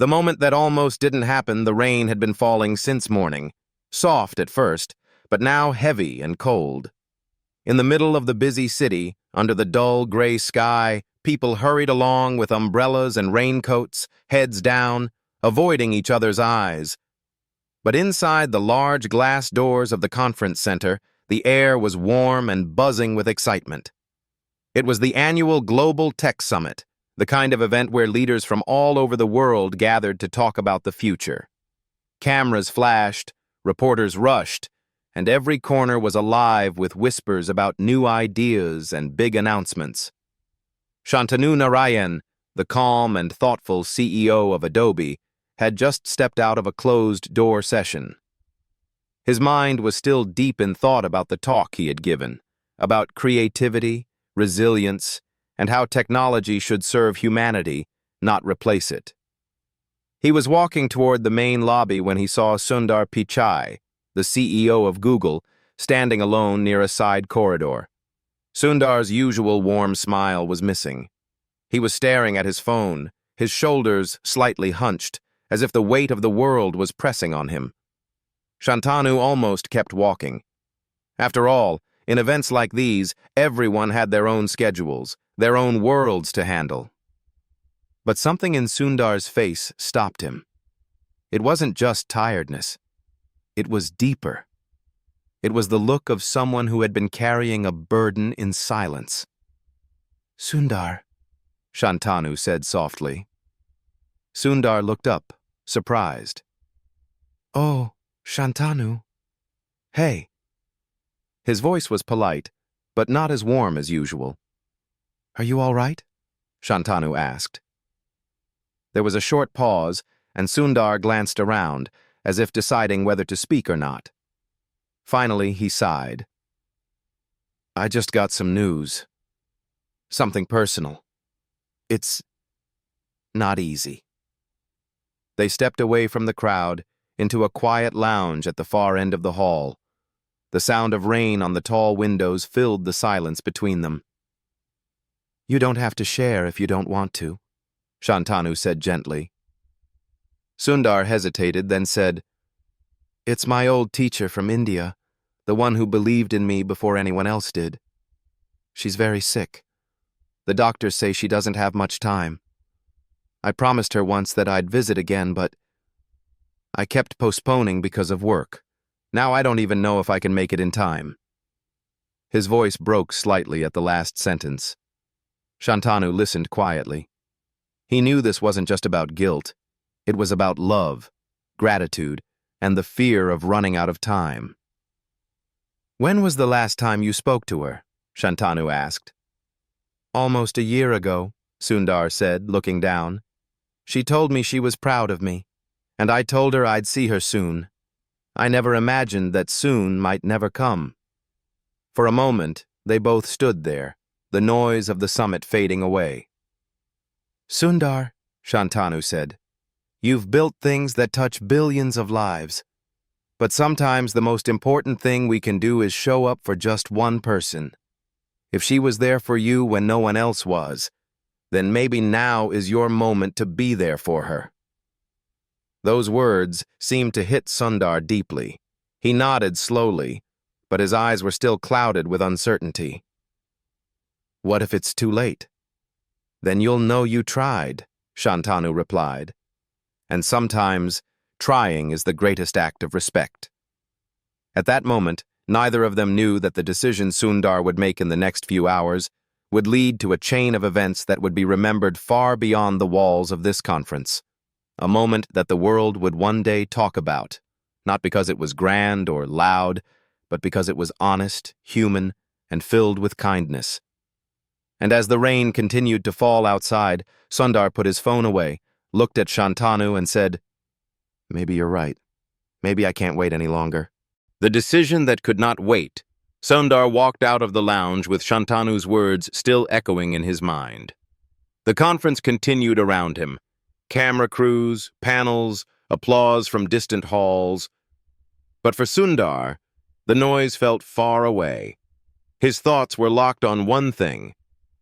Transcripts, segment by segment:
The moment that almost didn't happen, the rain had been falling since morning, soft at first, but now heavy and cold. In the middle of the busy city, under the dull gray sky, people hurried along with umbrellas and raincoats, heads down, avoiding each other's eyes. But inside the large glass doors of the conference center, the air was warm and buzzing with excitement. It was the annual Global Tech Summit, the kind of event where leaders from all over the world gathered to talk about the future. Cameras flashed, reporters rushed, and every corner was alive with whispers about new ideas and big announcements. Shantanu Narayen, the calm and thoughtful CEO of Adobe, had just stepped out of a closed-door session. His mind was still deep in thought about the talk he had given, about creativity, resilience, and how technology should serve humanity, not replace it. He was walking toward the main lobby when he saw Sundar Pichai, the CEO of Google, standing alone near a side corridor. Sundar's usual warm smile was missing. He was staring at his phone, his shoulders slightly hunched, as if the weight of the world was pressing on him. Shantanu almost kept walking. After all, in events like these, everyone had their own schedules, their own worlds to handle. But something in Sundar's face stopped him. It wasn't just tiredness. It was deeper. It was the look of someone who had been carrying a burden in silence. "Sundar," Shantanu said softly. Sundar looked up, surprised. "Oh, Shantanu. Hey." His voice was polite, but not as warm as usual. "Are you all right?" Shantanu asked. There was a short pause, and Sundar glanced around, as if deciding whether to speak or not. Finally, he sighed. "I just got some news. Something personal. It's not easy." They stepped away from the crowd into a quiet lounge at the far end of the hall. The sound of rain on the tall windows filled the silence between them. "You don't have to share if you don't want to," Shantanu said gently. Sundar hesitated, then said, "It's my old teacher from India, the one who believed in me before anyone else did. She's very sick. The doctors say she doesn't have much time. I promised her once that I'd visit again, but I kept postponing because of work. Now I don't even know if I can make it in time." His voice broke slightly at the last sentence. Shantanu listened quietly. He knew this wasn't just about guilt. It was about love, gratitude, and the fear of running out of time. "When was the last time you spoke to her?" Shantanu asked. "Almost a year ago," Sundar said, looking down. "She told me she was proud of me, and I told her I'd see her soon. I never imagined that soon might never come." For a moment, they both stood there, the noise of the summit fading away. "Sundar," Shantanu said, "you've built things that touch billions of lives. But sometimes the most important thing we can do is show up for just one person. If she was there for you when no one else was, then maybe now is your moment to be there for her." Those words seemed to hit Sundar deeply. He nodded slowly, but his eyes were still clouded with uncertainty. "What if it's too late?" "Then you'll know you tried," Shantanu replied. "And sometimes, trying is the greatest act of respect." At that moment, neither of them knew that the decision Sundar would make in the next few hours would lead to a chain of events that would be remembered far beyond the walls of this conference. A moment that the world would one day talk about, not because it was grand or loud, but because it was honest, human, and filled with kindness. And as the rain continued to fall outside, Sundar put his phone away, looked at Shantanu and said, "Maybe you're right. Maybe I can't wait any longer." The decision that could not wait. Sundar walked out of the lounge with Shantanu's words still echoing in his mind. The conference continued around him. Camera crews, panels, applause from distant halls. But for Sundar, the noise felt far away. His thoughts were locked on one thing: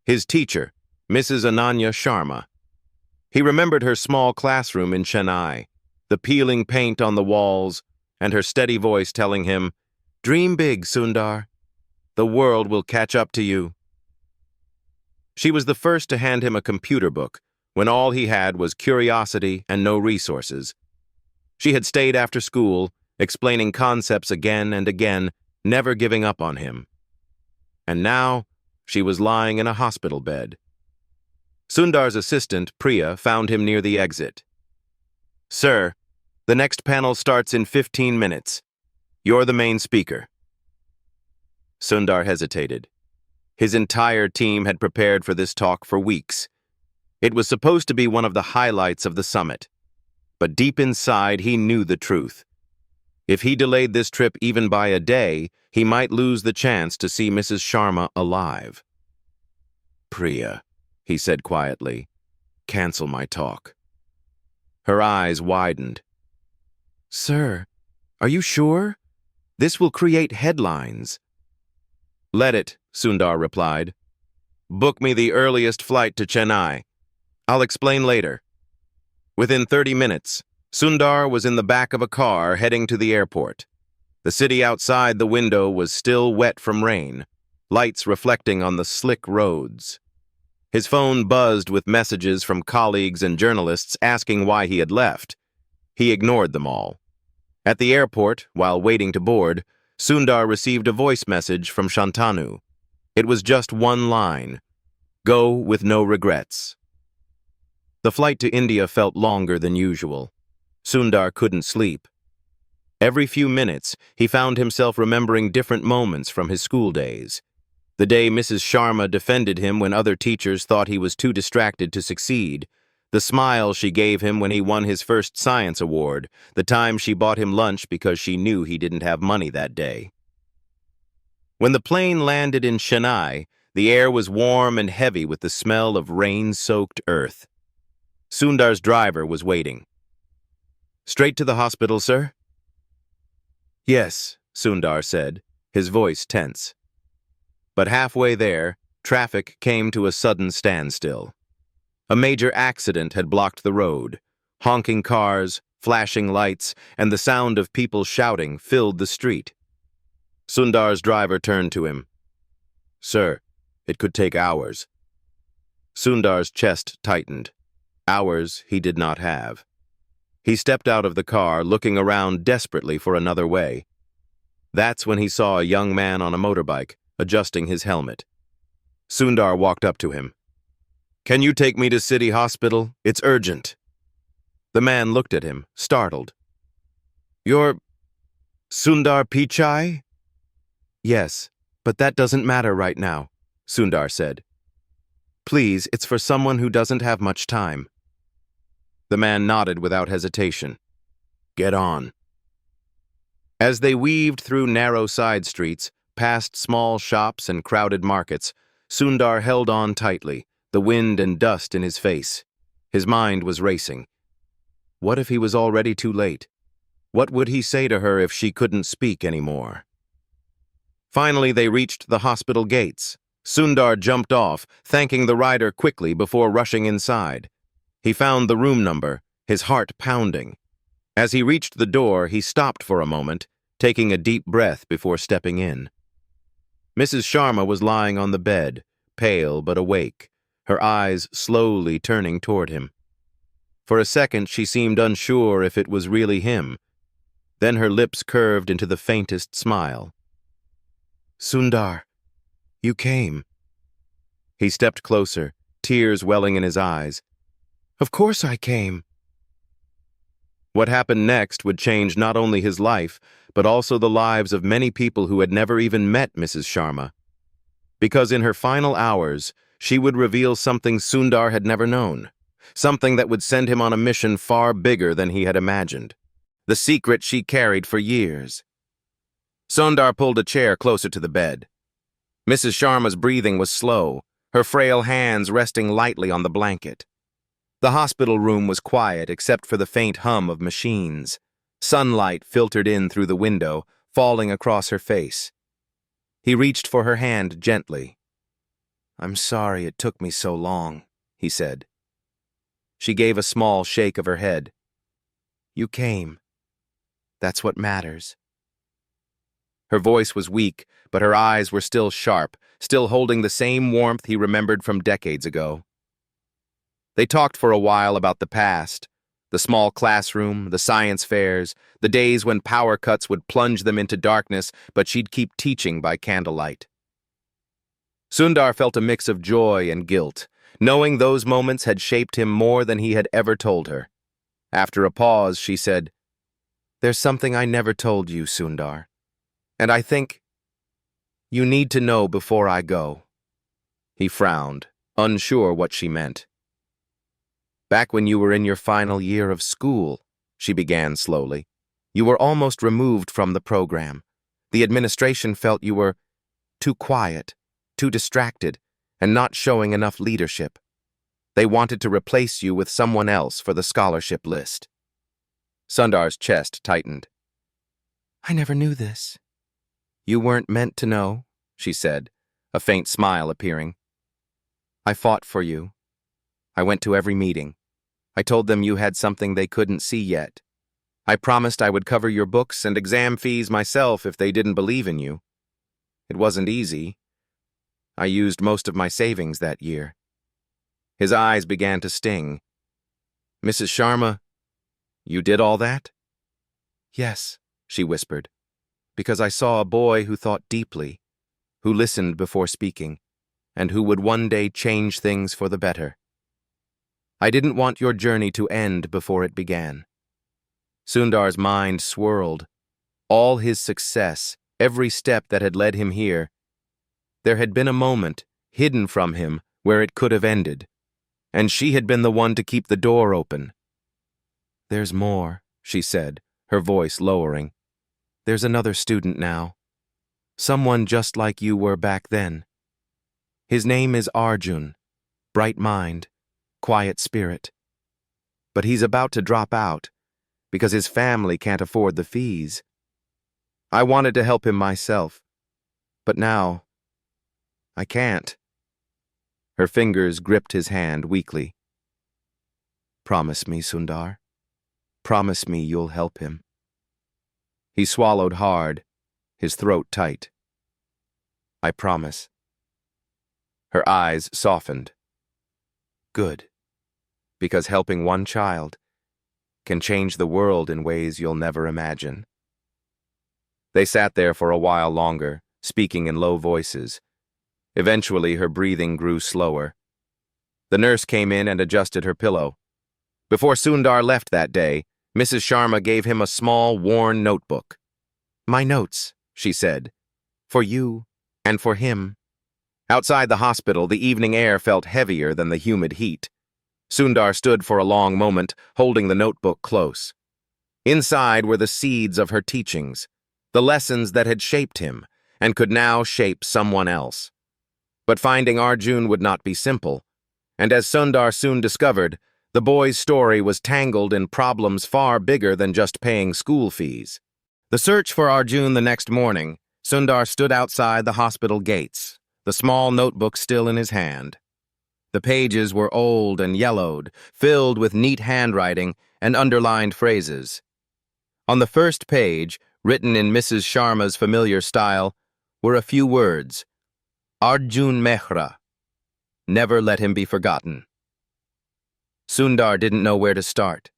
his teacher, Mrs. Ananya Sharma. He remembered her small classroom in Chennai, the peeling paint on the walls, and her steady voice telling him, "Dream big, Sundar. The world will catch up to you." She was the first to hand him a computer book when all he had was curiosity and no resources. She had stayed after school, explaining concepts again and again, never giving up on him. And now, she was lying in a hospital bed. Sundar's assistant, Priya, found him near the exit. "Sir, the next panel starts in 15 minutes. You're the main speaker." Sundar hesitated. His entire team had prepared for this talk for weeks. It was supposed to be one of the highlights of the summit. But deep inside, he knew the truth. If he delayed this trip even by a day, he might lose the chance to see Mrs. Sharma alive. "Priya," he said quietly, "cancel my talk." Her eyes widened. "Sir, are you sure? This will create headlines." "Let it," Sundar replied. "Book me the earliest flight to Chennai. I'll explain later." Within 30 minutes, Sundar was in the back of a car heading to the airport. The city outside the window was still wet from rain, lights reflecting on the slick roads. His phone buzzed with messages from colleagues and journalists asking why he had left. He ignored them all. At the airport, while waiting to board, Sundar received a voice message from Shantanu. It was just one line: "Go with no regrets." The flight to India felt longer than usual. Sundar couldn't sleep. Every few minutes, he found himself remembering different moments from his school days. The day Mrs. Sharma defended him when other teachers thought he was too distracted to succeed. The smile she gave him when he won his first science award. The time she bought him lunch because she knew he didn't have money that day. When the plane landed in Chennai, the air was warm and heavy with the smell of rain-soaked earth. Sundar's driver was waiting. "Straight to the hospital, sir?" "Yes," Sundar said, his voice tense. But halfway there, traffic came to a sudden standstill. A major accident had blocked the road. Honking cars, flashing lights, and the sound of people shouting filled the street. Sundar's driver turned to him. "Sir, it could take hours." Sundar's chest tightened. Hours he did not have. He stepped out of the car, looking around desperately for another way. That's when he saw a young man on a motorbike, adjusting his helmet. Sundar walked up to him. "Can you take me to City Hospital? It's urgent." The man looked at him, startled. "You're Sundar Pichai?" "Yes, but that doesn't matter right now," Sundar said. "Please, it's for someone who doesn't have much time." The man nodded without hesitation. "Get on." As they weaved through narrow side streets, past small shops and crowded markets, Sundar held on tightly, the wind and dust in his face. His mind was racing. What if he was already too late? What would he say to her if she couldn't speak anymore? Finally, they reached the hospital gates. Sundar jumped off, thanking the rider quickly before rushing inside. He found the room number, his heart pounding. As he reached the door, he stopped for a moment, taking a deep breath before stepping in. Mrs. Sharma was lying on the bed, pale but awake, her eyes slowly turning toward him. For a second, she seemed unsure if it was really him. Then her lips curved into the faintest smile. "Sundar, you came." He stepped closer, tears welling in his eyes. "Of course I came." What happened next would change not only his life, but also the lives of many people who had never even met Mrs. Sharma. Because in her final hours, she would reveal something Sundar had never known, something that would send him on a mission far bigger than he had imagined. The secret she carried for years. Sundar pulled a chair closer to the bed. Mrs. Sharma's breathing was slow, her frail hands resting lightly on the blanket. The hospital room was quiet except for the faint hum of machines. Sunlight filtered in through the window, falling across her face. He reached for her hand gently. "I'm sorry it took me so long," he said. She gave a small shake of her head. You came. That's what matters. Her voice was weak, but her eyes were still sharp, still holding the same warmth he remembered from decades ago. They talked for a while about the past, the small classroom, the science fairs, the days when power cuts would plunge them into darkness, but she'd keep teaching by candlelight. Sundar felt a mix of joy and guilt, knowing those moments had shaped him more than he had ever told her. After a pause, she said, There's something I never told you, Sundar, and I think you need to know before I go. He frowned, unsure what she meant. Back when you were in your final year of school, she began slowly, you were almost removed from the program. The administration felt you were too quiet, too distracted, and not showing enough leadership. They wanted to replace you with someone else for the scholarship list. Sundar's chest tightened. I never knew this. You weren't meant to know, she said, a faint smile appearing. I fought for you. I went to every meeting. I told them you had something they couldn't see yet. I promised I would cover your books and exam fees myself if they didn't believe in you. It wasn't easy. I used most of my savings that year. His eyes began to sting. Mrs. Sharma, you did all that? Yes, she whispered, because I saw a boy who thought deeply, who listened before speaking, and who would one day change things for the better. I didn't want your journey to end before it began. Sundar's mind swirled. All his success, every step that had led him here. There had been a moment, hidden from him, where it could have ended, and she had been the one to keep the door open. There's more, she said, her voice lowering. There's another student now. Someone just like you were back then. His name is Arjun, bright mind, quiet spirit. But he's about to drop out because his family can't afford the fees. I wanted to help him myself, but now I can't. Her fingers gripped his hand weakly. Promise me, Sundar. Promise me you'll help him. He swallowed hard, his throat tight. I promise. Her eyes softened. Good, because helping one child can change the world in ways you'll never imagine. They sat there for a while longer, speaking in low voices. Eventually, her breathing grew slower. The nurse came in and adjusted her pillow. Before Sundar left that day, Mrs. Sharma gave him a small, worn notebook. My notes, she said, for you and for him. Outside the hospital, the evening air felt heavier than the humid heat. Sundar stood for a long moment, holding the notebook close. Inside were the seeds of her teachings, the lessons that had shaped him and could now shape someone else. But finding Arjun would not be simple, and as Sundar soon discovered, the boy's story was tangled in problems far bigger than just paying school fees. The search for Arjun the next morning, Sundar stood outside the hospital gates, the small notebook still in his hand. The pages were old and yellowed, filled with neat handwriting and underlined phrases. On the first page, written in Mrs. Sharma's familiar style, were a few words. Arjun Mehra. Never let him be forgotten. Sundar didn't know where to start.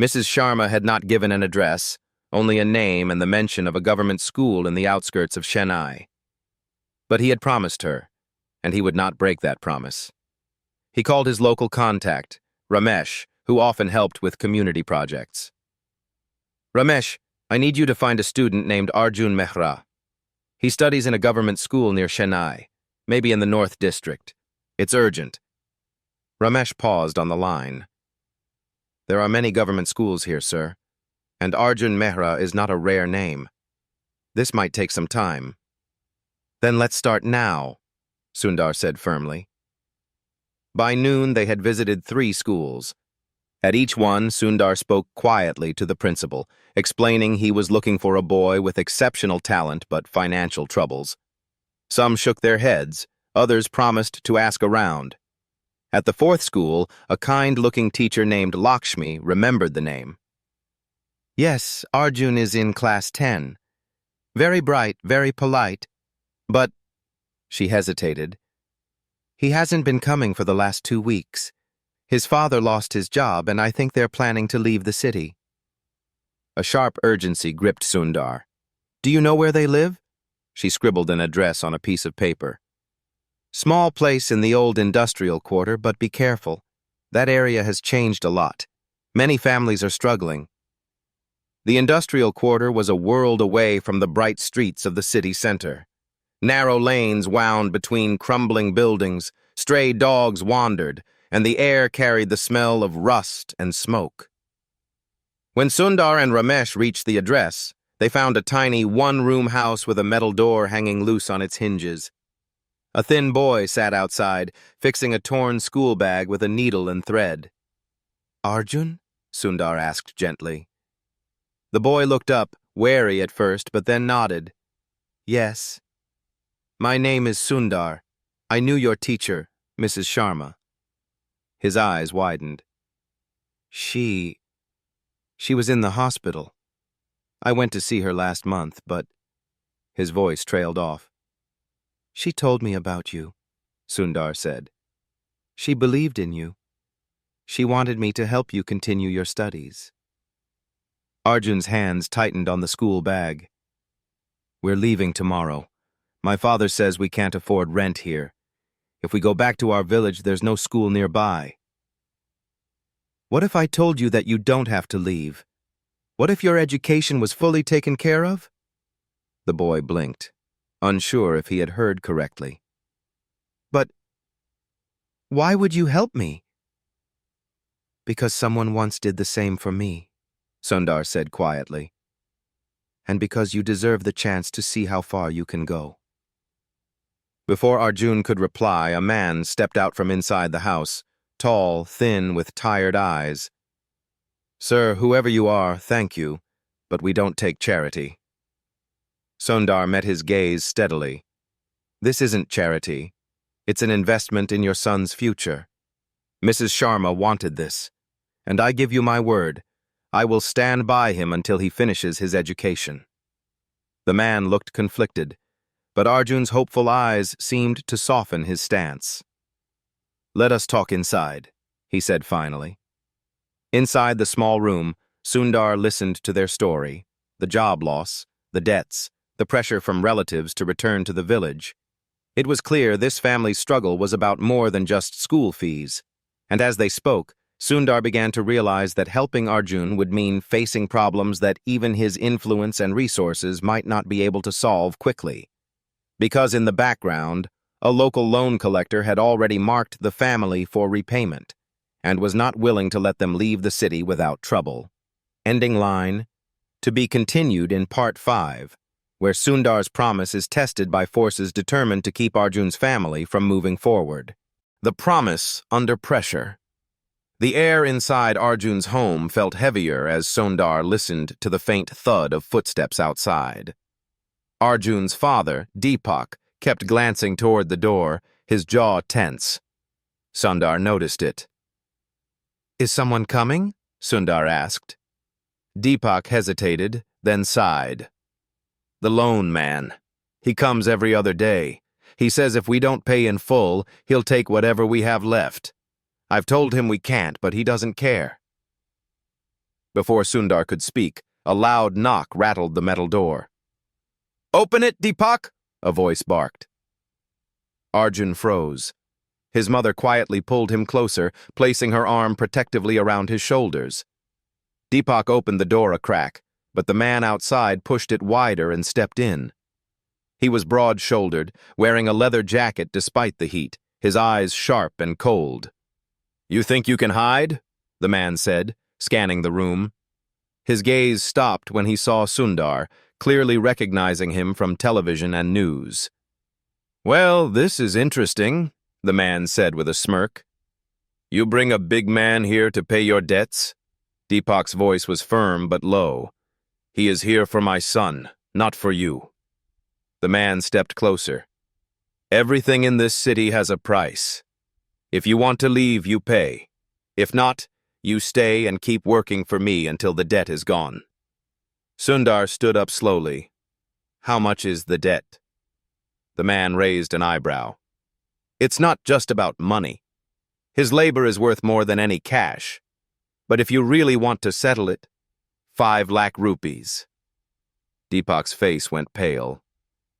Mrs. Sharma had not given an address, only a name and the mention of a government school in the outskirts of Chennai. But he had promised her, and he would not break that promise. He called his local contact, Ramesh, who often helped with community projects. Ramesh, I need you to find a student named Arjun Mehra. He studies in a government school near Chennai, maybe in the North District. It's urgent. Ramesh paused on the line. There are many government schools here, sir, and Arjun Mehra is not a rare name. This might take some time. Then let's start now, Sundar said firmly. By noon, they had visited 3 schools. At each one, Sundar spoke quietly to the principal, explaining he was looking for a boy with exceptional talent but financial troubles. Some shook their heads, others promised to ask around. At the fourth school, a kind-looking teacher named Lakshmi remembered the name. Yes, Arjun is in class 10. Very bright, very polite. But, she hesitated, he hasn't been coming for the last 2 weeks. His father lost his job, and I think they're planning to leave the city. A sharp urgency gripped Sundar. Do you know where they live? She scribbled an address on a piece of paper. Small place in the old industrial quarter, but be careful. That area has changed a lot. Many families are struggling. The industrial quarter was a world away from the bright streets of the city center. Narrow lanes wound between crumbling buildings, stray dogs wandered, and the air carried the smell of rust and smoke. When Sundar and Ramesh reached the address, they found a tiny one-room house with a metal door hanging loose on its hinges. A thin boy sat outside, fixing a torn school bag with a needle and thread. Arjun? Sundar asked gently. The boy looked up, wary at first, but then nodded. Yes. My name is Sundar. I knew your teacher, Mrs. Sharma. His eyes widened. She was in the hospital. I went to see her last month, but... His voice trailed off. She told me about you, Sundar said. She believed in you. She wanted me to help you continue your studies. Arjun's hands tightened on the school bag. We're leaving tomorrow. My father says we can't afford rent here. If we go back to our village, there's no school nearby. What if I told you that you don't have to leave? What if your education was fully taken care of? The boy blinked, unsure if he had heard correctly. But why would you help me? Because someone once did the same for me, Sundar said quietly. And because you deserve the chance to see how far you can go. Before Arjun could reply, a man stepped out from inside the house, tall, thin, with tired eyes. Sir, whoever you are, thank you, but we don't take charity. Sundar met his gaze steadily. This isn't charity. It's an investment in your son's future. Mrs. Sharma wanted this, and I give you my word, I will stand by him until he finishes his education. The man looked conflicted, but Arjun's hopeful eyes seemed to soften his stance. Let us talk inside, he said finally. Inside the small room, Sundar listened to their story, the job loss, the debts, the pressure from relatives to return to the village. It was clear this family's struggle was about more than just school fees, and as they spoke, Sundar began to realize that helping Arjun would mean facing problems that even his influence and resources might not be able to solve quickly. Because in the background, a local loan collector had already marked the family for repayment, and was not willing to let them leave the city without trouble. Ending line, to be continued in Part 5, where Sundar's promise is tested by forces determined to keep Arjun's family from moving forward. The promise under pressure. The air inside Arjun's home felt heavier as Sundar listened to the faint thud of footsteps outside. Arjun's father, Deepak, kept glancing toward the door, his jaw tense. Sundar noticed it. Is someone coming? Sundar asked. Deepak hesitated, then sighed. The loan man. He comes every other day. He says if we don't pay in full, he'll take whatever we have left. I've told him we can't, but he doesn't care. Before Sundar could speak, a loud knock rattled the metal door. Open it, Deepak! A voice barked. Arjun froze. His mother quietly pulled him closer, placing her arm protectively around his shoulders. Deepak opened the door a crack, but the man outside pushed it wider and stepped in. He was broad-shouldered, wearing a leather jacket despite the heat, his eyes sharp and cold. You think you can hide? The man said, scanning the room. His gaze stopped when he saw Sundar, clearly recognizing him from television and news. Well, this is interesting, the man said with a smirk. You bring a big man here to pay your debts? Deepak's voice was firm but low. He is here for my son, not for you. The man stepped closer. Everything in this city has a price. If you want to leave, you pay. If not, you stay and keep working for me until the debt is gone." Sundar stood up slowly. "How much is the debt?" The man raised an eyebrow. "It's not just about money. His labor is worth more than any cash. But if you really want to settle it, 5 lakh rupees. Deepak's face went pale.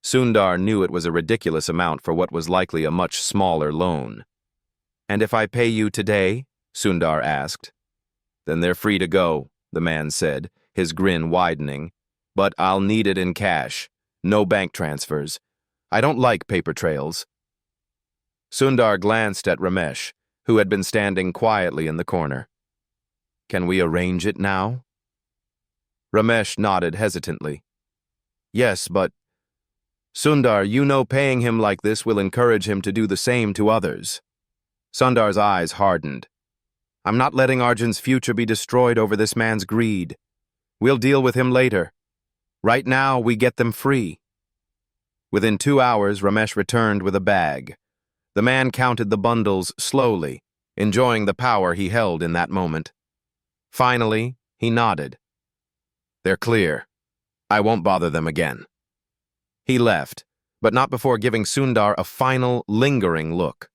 Sundar knew it was a ridiculous amount for what was likely a much smaller loan. "And if I pay you today?" Sundar asked. "Then they're free to go," the man said, his grin widening. "But I'll need it in cash. No bank transfers. I don't like paper trails." Sundar glanced at Ramesh, who had been standing quietly in the corner. "Can we arrange it now?" Ramesh nodded hesitantly. "Yes, but Sundar, you know paying him like this will encourage him to do the same to others." Sundar's eyes hardened. "I'm not letting Arjun's future be destroyed over this man's greed. We'll deal with him later. Right now, we get them free." Within 2 hours, Ramesh returned with a bag. The man counted the bundles slowly, enjoying the power he held in that moment. Finally, he nodded. "They're clear. I won't bother them again." He left, but not before giving Sundar a final, lingering look.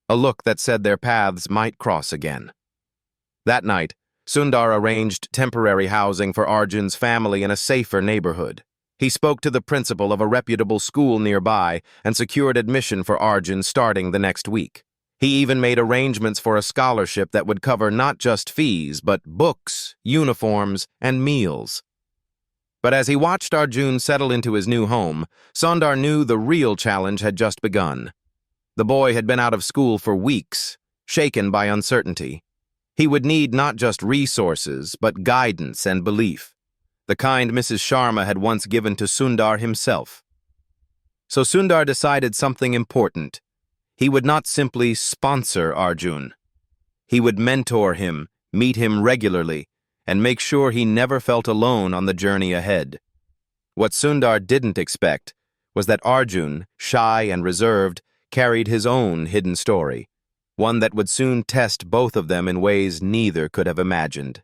A look that said their paths might cross again. That night, Sundar arranged temporary housing for Arjun's family in a safer neighborhood. He spoke to the principal of a reputable school nearby and secured admission for Arjun starting the next week. He even made arrangements for a scholarship that would cover not just fees, but books, uniforms, and meals. But as he watched Arjun settle into his new home, Sundar knew the real challenge had just begun. The boy had been out of school for weeks, shaken by uncertainty. He would need not just resources, but guidance and belief, the kind Mrs. Sharma had once given to Sundar himself. So Sundar decided something important. He would not simply sponsor Arjun. He would mentor him, meet him regularly, and make sure he never felt alone on the journey ahead. What Sundar didn't expect was that Arjun, shy and reserved, carried his own hidden story, one that would soon test both of them in ways neither could have imagined.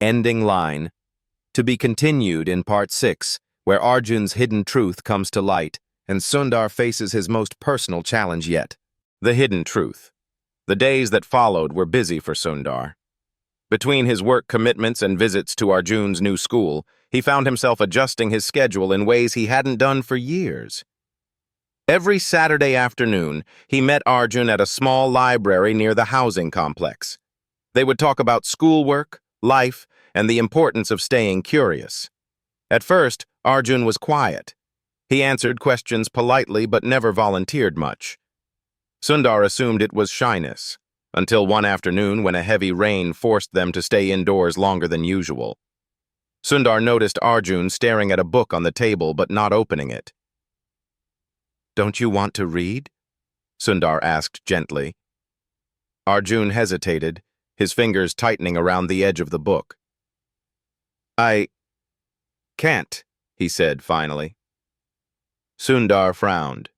Ending line. To be continued in Part 6, where Arjun's hidden truth comes to light and Sundar faces his most personal challenge yet. The hidden truth. The days that followed were busy for Sundar. Between his work commitments and visits to Arjun's new school, he found himself adjusting his schedule in ways he hadn't done for years. Every Saturday afternoon, he met Arjun at a small library near the housing complex. They would talk about schoolwork, life, and the importance of staying curious. At first, Arjun was quiet. He answered questions politely but never volunteered much. Sundar assumed it was shyness, until one afternoon when a heavy rain forced them to stay indoors longer than usual. Sundar noticed Arjun staring at a book on the table but not opening it. "Don't you want to read?" Sundar asked gently. Arjun hesitated, his fingers tightening around the edge of the book. "I can't," he said finally. Sundar frowned.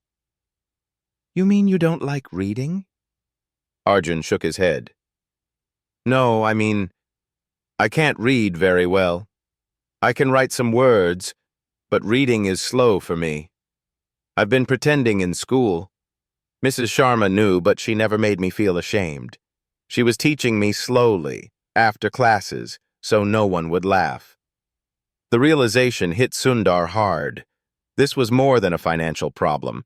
"You mean you don't like reading?" Arjun shook his head. "No, I mean, I can't read very well. I can write some words, but reading is slow for me. I've been pretending in school. Mrs. Sharma knew, but she never made me feel ashamed. She was teaching me slowly, after classes, so no one would laugh." The realization hit Sundar hard. This was more than a financial problem.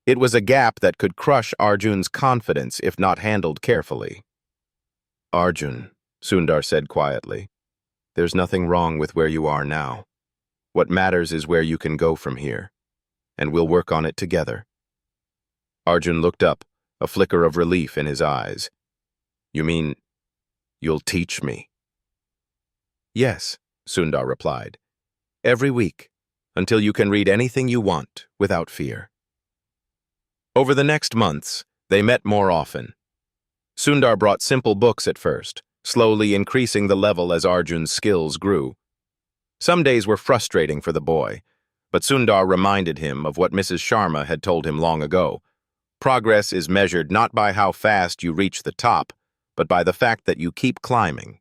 It was a gap that could crush Arjun's confidence if not handled carefully. "Arjun," Sundar said quietly, "there's nothing wrong with where you are now. What matters is where you can go from here, and we'll work on it together." Arjun looked up, a flicker of relief in his eyes. "You mean, you'll teach me?" "Yes," Sundar replied. "Every week, until you can read anything you want without fear." Over the next months, they met more often. Sundar brought simple books at first, slowly increasing the level as Arjun's skills grew. Some days were frustrating for the boy, but Sundar reminded him of what Mrs. Sharma had told him long ago. progress is measured not by how fast you reach the top, but by the fact that you keep climbing.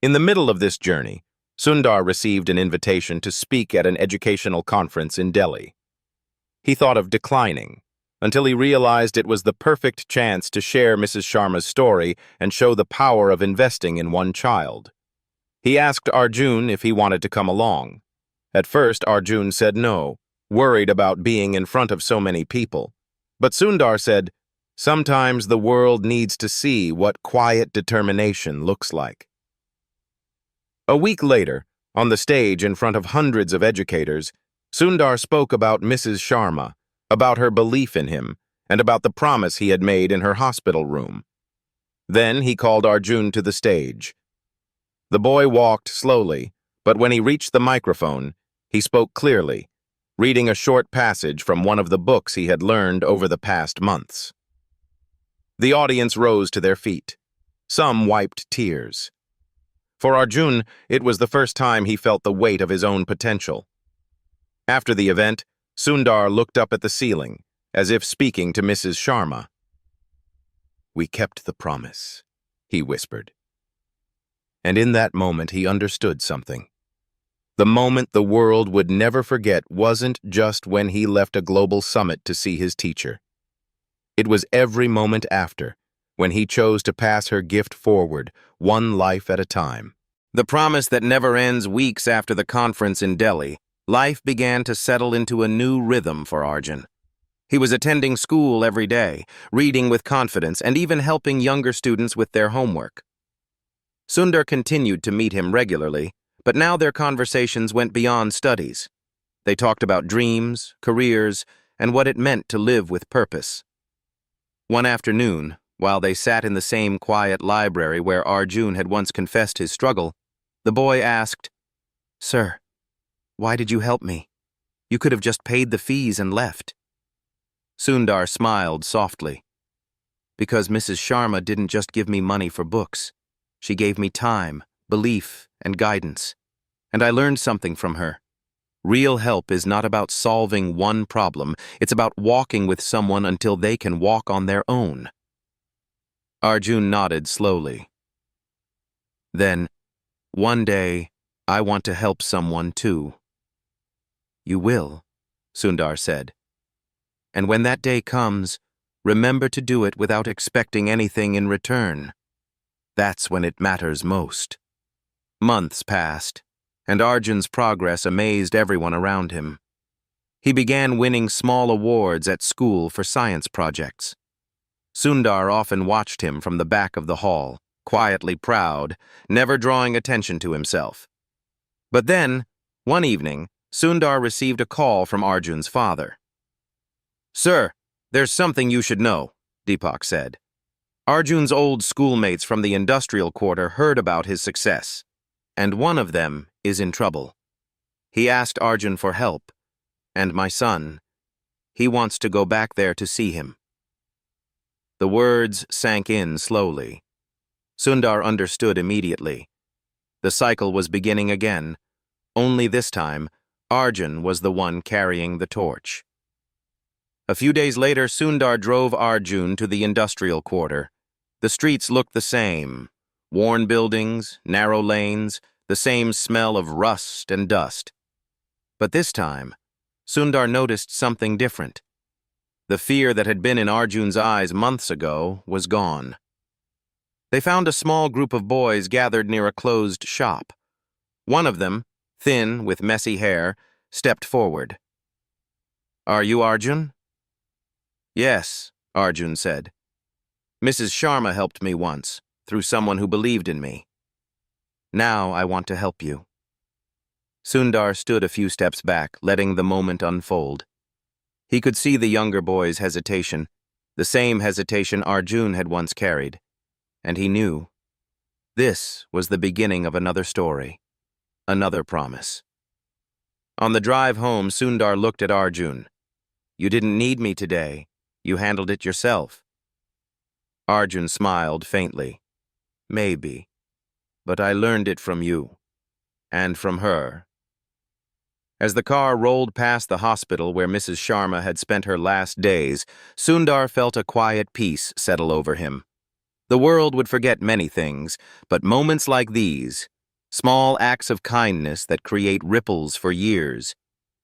In the middle of this journey, Sundar received an invitation to speak at an educational conference in Delhi. He thought of declining, until he realized it was the perfect chance to share Mrs. Sharma's story and show the power of investing in one child. He asked Arjun if he wanted to come along. At first, Arjun said no, worried about being in front of so many people. But Sundar said, "Sometimes the world needs to see what quiet determination looks like." A week later, on the stage in front of hundreds of educators, Sundar spoke about Mrs. Sharma, about her belief in him, and about the promise he had made in her hospital room. Then he called Arjun to the stage. The boy walked slowly, but when he reached the microphone, he spoke clearly, reading a short passage from one of the books he had learned over the past months. The audience rose to their feet. Some wiped tears. For Arjun, it was the first time he felt the weight of his own potential. After the event, Sundar looked up at the ceiling, as if speaking to Mrs. Sharma. "We kept the promise," he whispered. And in that moment, he understood something. The moment the world would never forget wasn't just when he left a global summit to see his teacher. It was every moment after, when he chose to pass her gift forward, one life at a time. The promise that never ends. Weeks after the conference in Delhi, life began to settle into a new rhythm for Arjun. He was attending school every day, reading with confidence, and even helping younger students with their homework. Sundar continued to meet him regularly, but now their conversations went beyond studies. They talked about dreams, careers, and what it meant to live with purpose. One afternoon, while they sat in the same quiet library where Arjun had once confessed his struggle, the boy asked, "Sir, why did you help me? You could have just paid the fees and left." Sundar smiled softly. "Because Mrs. Sharma didn't just give me money for books. She gave me time, belief, and guidance. And I learned something from her. Real help is not about solving one problem. It's about walking with someone until they can walk on their own." Arjun nodded slowly. "Then, one day, I want to help someone too." "You will," Sundar said. "And when that day comes, remember to do it without expecting anything in return. That's when it matters most." Months passed, and Arjun's progress amazed everyone around him. He began winning small awards at school for science projects. Sundar often watched him from the back of the hall, quietly proud, never drawing attention to himself. But then, one evening, Sundar received a call from Arjun's father. "Sir, there's something you should know," Deepak said. "Arjun's old schoolmates from the industrial quarter heard about his success, and one of them is in trouble. He asked Arjun for help, and my son, he wants to go back there to see him." The words sank in slowly. Sundar understood immediately. The cycle was beginning again, only this time, Arjun was the one carrying the torch. A few days later, Sundar drove Arjun to the industrial quarter. The streets looked the same. Worn buildings, narrow lanes, the same smell of rust and dust. But this time, Sundar noticed something different. The fear that had been in Arjun's eyes months ago was gone. They found a small group of boys gathered near a closed shop. One of them, thin with messy hair, stepped forward. "Are you Arjun?" "Yes," Arjun said. "Mrs. Sharma helped me once, through someone who believed in me. Now I want to help you." Sundar stood a few steps back, letting the moment unfold. He could see the younger boy's hesitation, the same hesitation Arjun had once carried, and he knew this was the beginning of another story, another promise. On the drive home, Sundar looked at Arjun. "You didn't need me today. You handled it yourself." Arjun smiled faintly. "Maybe, but I learned it from you, and from her." As the car rolled past the hospital where Mrs. Sharma had spent her last days, Sundar felt a quiet peace settle over him. The world would forget many things, but moments like these, small acts of kindness that create ripples for years,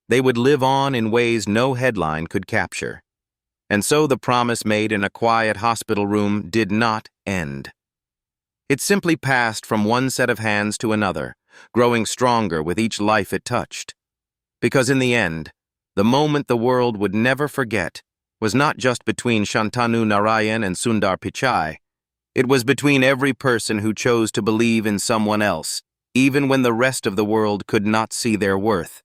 they would live on in ways no headline could capture. And so the promise made in a quiet hospital room did not end. It simply passed from one set of hands to another, growing stronger with each life it touched. Because in the end, the moment the world would never forget was not just between Shantanu Narayen and Sundar Pichai. It was between every person who chose to believe in someone else, even when the rest of the world could not see their worth.